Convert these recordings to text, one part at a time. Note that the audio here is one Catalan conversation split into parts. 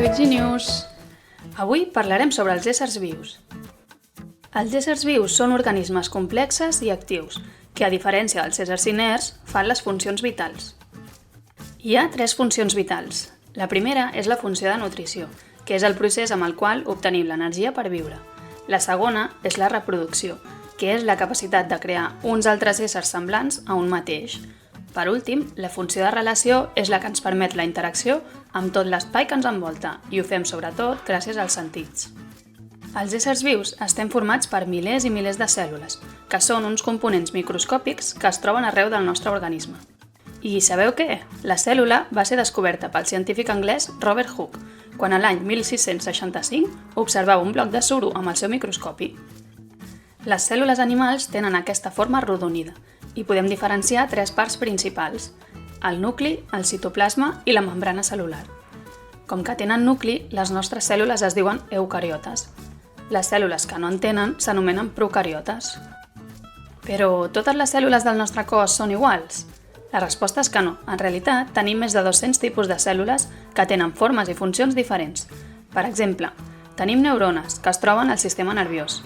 Luigi News! Avui parlarem sobre els éssers vius. Els éssers vius són organismes complexes i actius, que a diferència dels éssers inerts, fan les funcions vitals. Hi ha 3 funcions vitals. La primera és la funció de nutrició, que és el procés amb el qual obtenim l'energia per viure. La segona és la reproducció, que és la capacitat de crear uns altres éssers semblants a un mateix. Per últim, la funció de relació és la que ens permet la interacció amb tot l'espai que ens envolta i ho fem sobretot gràcies als sentits. Els éssers vius estem formats per milers i milers de cèl·lules, que són uns components microscòpics que es troben arreu del nostre organisme. I sabeu què? La cèl·lula va ser descoberta pel científic anglès Robert Hooke, quan a l'any 1665 observava un bloc de suro amb el seu microscopi. Les cèl·lules animals tenen aquesta forma arrodonida i podem diferenciar 3 parts principals: el nucli, el citoplasma i la membrana cel·lular. Com que tenen nucli, les nostres cèl·lules es diuen eucariotes. Les cèl·lules que no en tenen s'anomenen procariotes. Però totes les cèl·lules del nostre cos són iguals? La resposta és que no. En realitat, tenim més de 200 tipus de cèl·lules que tenen formes i funcions diferents. Per exemple, tenim neurones, que es troben al sistema nerviós.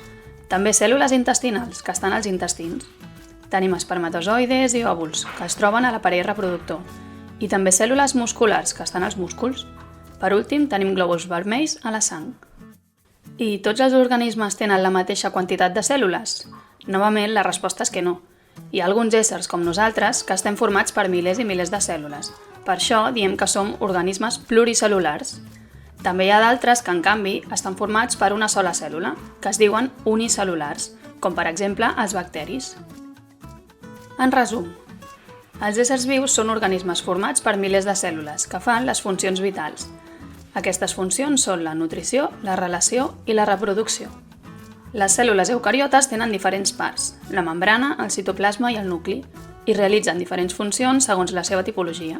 També cèl·lules intestinals, que estan als intestins. Tenim espermatozoides i òvuls, que es troben a l'aparell reproductor. I també cèl·lules musculars, que estan als músculs. Per últim, tenim glòbuls vermells a la sang. I tots els organismes tenen la mateixa quantitat de cèl·lules? Novament, la resposta és que no. Hi ha alguns éssers, com nosaltres, que estem formats per milers i milers de cèl·lules. Per això diem que som organismes pluricel·lulars. També hi ha d'altres que, en canvi, estan formats per una sola cèl·lula, que es diuen unicel·lulars, com per exemple els bacteris. En resum, els éssers vius són organismes formats per milers de cèl·lules que fan les funcions vitals. Aquestes funcions són la nutrició, la relació i la reproducció. Les cèl·lules eucariotes tenen diferents parts, la membrana, el citoplasma i el nucli, i realitzen diferents funcions segons la seva tipologia.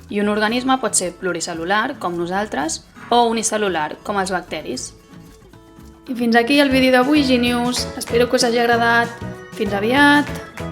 I un organisme pot ser pluricel·lular, com nosaltres, o unicel·lular, com els bacteris. I fins aquí el vídeo d'avui, G-News. Espero que us hagi agradat. Fins aviat!